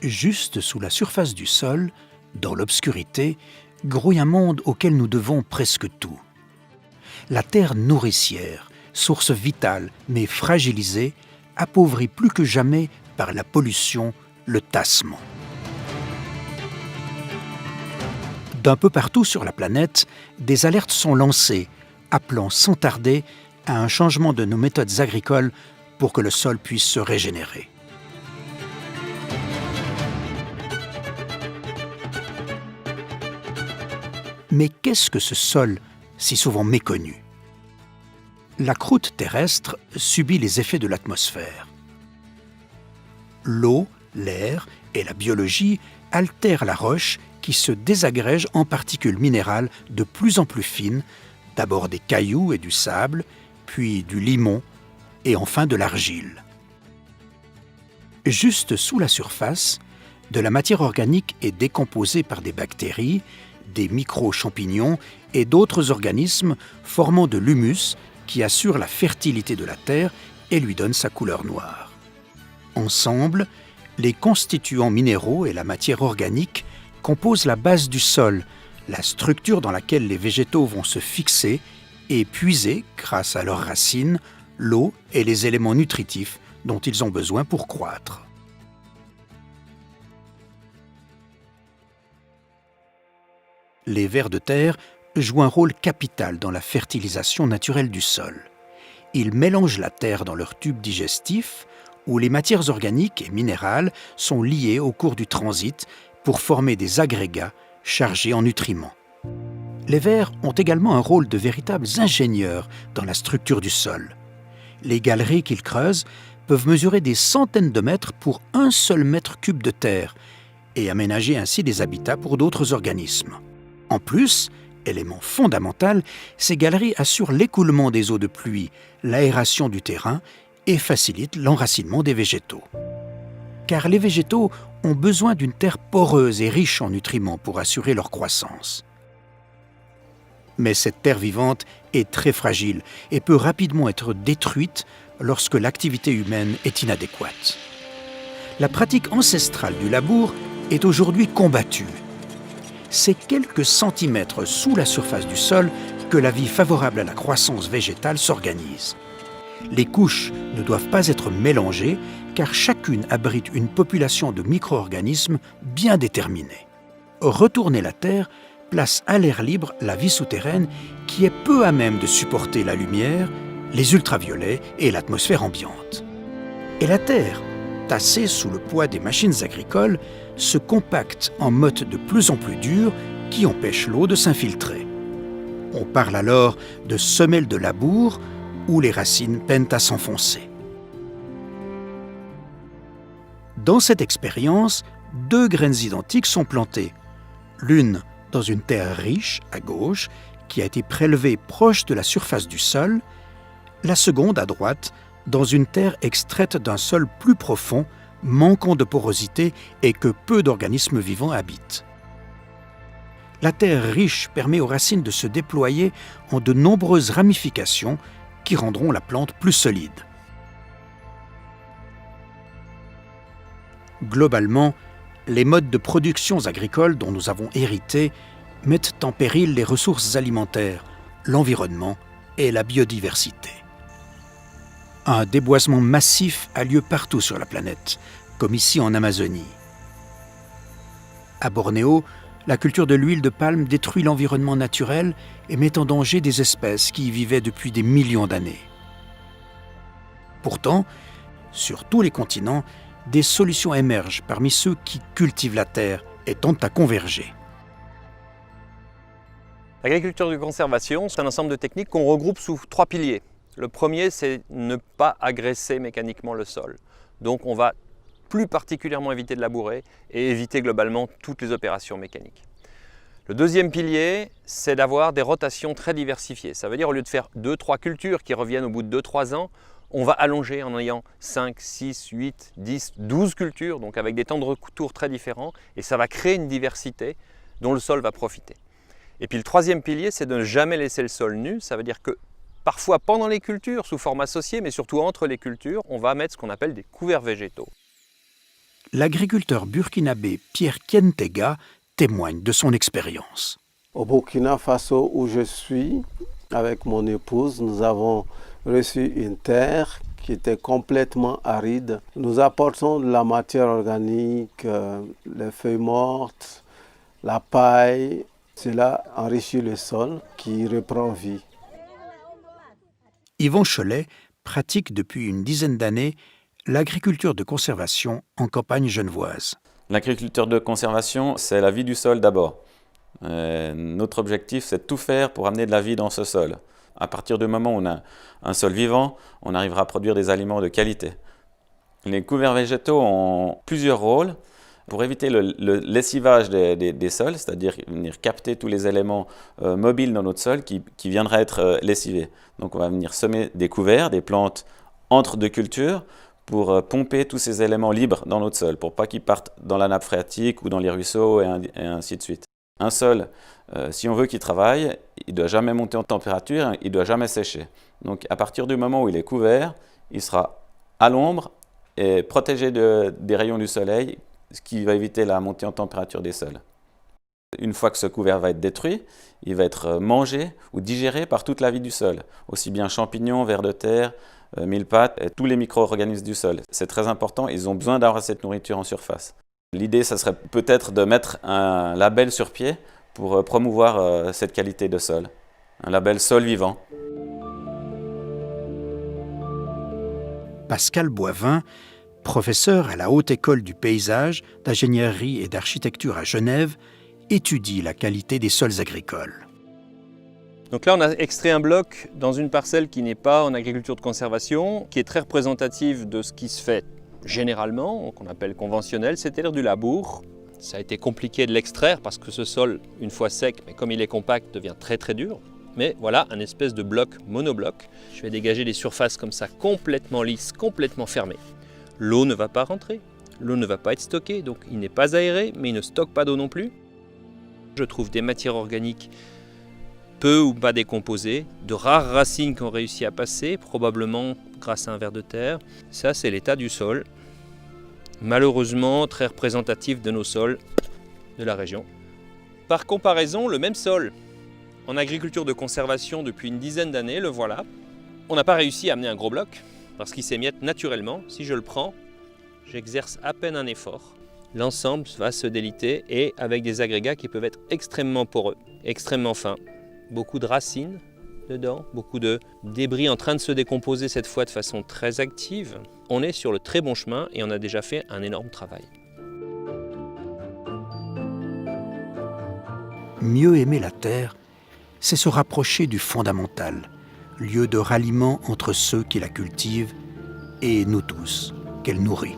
Juste sous la surface du sol, dans l'obscurité, grouille un monde auquel nous devons presque tout. La terre nourricière, source vitale mais fragilisée, appauvrie plus que jamais par la pollution, le tassement. D'un peu partout sur la planète, des alertes sont lancées, appelant sans tarder à un changement de nos méthodes agricoles pour que le sol puisse se régénérer. Mais qu'est-ce que ce sol si souvent méconnu? La croûte terrestre subit les effets de l'atmosphère. L'eau, l'air et la biologie altèrent la roche qui se désagrège en particules minérales de plus en plus fines, d'abord des cailloux et du sable, puis du limon et enfin de l'argile. Juste sous la surface, de la matière organique est décomposée par des bactéries, des micro-champignons et d'autres organismes formant de l'humus qui assure la fertilité de la terre et lui donne sa couleur noire. Ensemble, les constituants minéraux et la matière organique composent la base du sol, la structure dans laquelle les végétaux vont se fixer et puiser, grâce à leurs racines, l'eau et les éléments nutritifs dont ils ont besoin pour croître. Les vers de terre jouent un rôle capital dans la fertilisation naturelle du sol. Ils mélangent la terre dans leurs tubes digestifs, où les matières organiques et minérales sont liées au cours du transit pour former des agrégats chargés en nutriments. Les vers ont également un rôle de véritables ingénieurs dans la structure du sol. Les galeries qu'ils creusent peuvent mesurer des centaines de mètres pour un seul mètre cube de terre et aménager ainsi des habitats pour d'autres organismes. En plus, élément fondamental, ces galeries assurent l'écoulement des eaux de pluie, l'aération du terrain et facilitent l'enracinement des végétaux. Car les végétaux ont besoin d'une terre poreuse et riche en nutriments pour assurer leur croissance. Mais cette terre vivante est très fragile et peut rapidement être détruite lorsque l'activité humaine est inadéquate. La pratique ancestrale du labour est aujourd'hui combattue. C'est quelques centimètres sous la surface du sol que la vie favorable à la croissance végétale s'organise. Les couches ne doivent pas être mélangées car chacune abrite une population de micro-organismes bien déterminée. Retourner la terre place à l'air libre la vie souterraine qui est peu à même de supporter la lumière, les ultraviolets et l'atmosphère ambiante. Et la terre, tassée sous le poids des machines agricoles, se compacte en mottes de plus en plus dures qui empêchent l'eau de s'infiltrer. On parle alors de semelles de labour où les racines peinent à s'enfoncer. Dans cette expérience, 2 graines identiques sont plantées. L'une dans une terre riche, à gauche, qui a été prélevée proche de la surface du sol, la seconde à droite, dans une terre extraite d'un sol plus profond, manquant de porosité et que peu d'organismes vivants habitent. La terre riche permet aux racines de se déployer en de nombreuses ramifications qui rendront la plante plus solide. Globalement, les modes de production agricoles dont nous avons hérité mettent en péril les ressources alimentaires, l'environnement et la biodiversité. Un déboisement massif a lieu partout sur la planète, comme ici en Amazonie. À Bornéo, la culture de l'huile de palme détruit l'environnement naturel et met en danger des espèces qui y vivaient depuis des millions d'années. Pourtant, sur tous les continents, des solutions émergent parmi ceux qui cultivent la terre et tentent à converger. L'agriculture de conservation, c'est un ensemble de techniques qu'on regroupe sous 3 piliers. Le premier, c'est ne pas agresser mécaniquement le sol. Donc on va plus particulièrement éviter de labourer et éviter globalement toutes les opérations mécaniques. Le deuxième pilier, c'est d'avoir des rotations très diversifiées. Ça veut dire au lieu de faire 2-3 cultures qui reviennent au bout de 2-3 ans, on va allonger en ayant 5, 6, 8, 10, 12 cultures, donc avec des temps de retour très différents, et ça va créer une diversité dont le sol va profiter. Et puis le troisième pilier, c'est de ne jamais laisser le sol nu. Ça veut dire que parfois pendant les cultures, sous forme associée, mais surtout entre les cultures, on va mettre ce qu'on appelle des couverts végétaux. L'agriculteur burkinabé Pierre Kientega témoigne de son expérience. Au Burkina Faso où je suis, avec mon épouse, nous avons reçu une terre qui était complètement aride. Nous apportons de la matière organique, les feuilles mortes, la paille. Cela enrichit le sol qui reprend vie. Yvan Cholet pratique depuis une dizaine d'années l'agriculture de conservation en campagne genevoise. L'agriculture de conservation, c'est la vie du sol d'abord. Notre objectif, c'est de tout faire pour amener de la vie dans ce sol. À partir du moment où on a un sol vivant, on arrivera à produire des aliments de qualité. Les couverts végétaux ont plusieurs rôles pour éviter le lessivage des sols, c'est-à-dire venir capter tous les éléments mobiles dans notre sol qui viendraient être lessivés. Donc on va venir semer des couverts, des plantes entre deux cultures pour pomper tous ces éléments libres dans notre sol, pour pas qu'ils partent dans la nappe phréatique ou dans les ruisseaux et ainsi de suite. Un sol, si on veut qu'il travaille, il ne doit jamais monter en température, il ne doit jamais sécher. Donc à partir du moment où il est couvert, il sera à l'ombre et protégé des rayons du soleil, ce qui va éviter la montée en température des sols. Une fois que ce couvert va être détruit, il va être mangé ou digéré par toute la vie du sol, aussi bien champignons, vers de terre, mille-pattes et tous les micro-organismes du sol. C'est très important, ils ont besoin d'avoir cette nourriture en surface. L'idée, ça serait peut-être de mettre un label sur pied pour promouvoir cette qualité de sol, un label sol vivant. Pascal Boivin, professeur à la Haute École du paysage, d'ingénierie et d'architecture à Genève, étudie la qualité des sols agricoles. Donc là, on a extrait un bloc dans une parcelle qui n'est pas en agriculture de conservation, qui est très représentative de ce qui se fait généralement, qu'on appelle conventionnel, c'est-à-dire du labour. Ça a été compliqué de l'extraire parce que ce sol, une fois sec, mais comme il est compact, devient très très dur. Mais voilà, un espèce de bloc monobloc. Je vais dégager des surfaces comme ça, complètement lisses, complètement fermées. L'eau ne va pas rentrer, l'eau ne va pas être stockée, donc il n'est pas aéré, mais il ne stocke pas d'eau non plus. Je trouve des matières organiques peu ou pas décomposées, de rares racines qui ont réussi à passer, probablement grâce à un ver de terre. Ça, c'est l'état du sol, malheureusement très représentatif de nos sols de la région. Par comparaison, le même sol, en agriculture de conservation depuis une dizaine d'années, le voilà. On n'a pas réussi à amener un gros bloc, parce qu'il s'émiette naturellement. Si je le prends, j'exerce à peine un effort. L'ensemble va se déliter et avec des agrégats qui peuvent être extrêmement poreux, extrêmement fins. Beaucoup de racines dedans, beaucoup de débris en train de se décomposer cette fois de façon très active. On est sur le très bon chemin et on a déjà fait un énorme travail. Mieux aimer la terre, c'est se rapprocher du fondamental, lieu de ralliement entre ceux qui la cultivent et nous tous, qu'elle nourrit.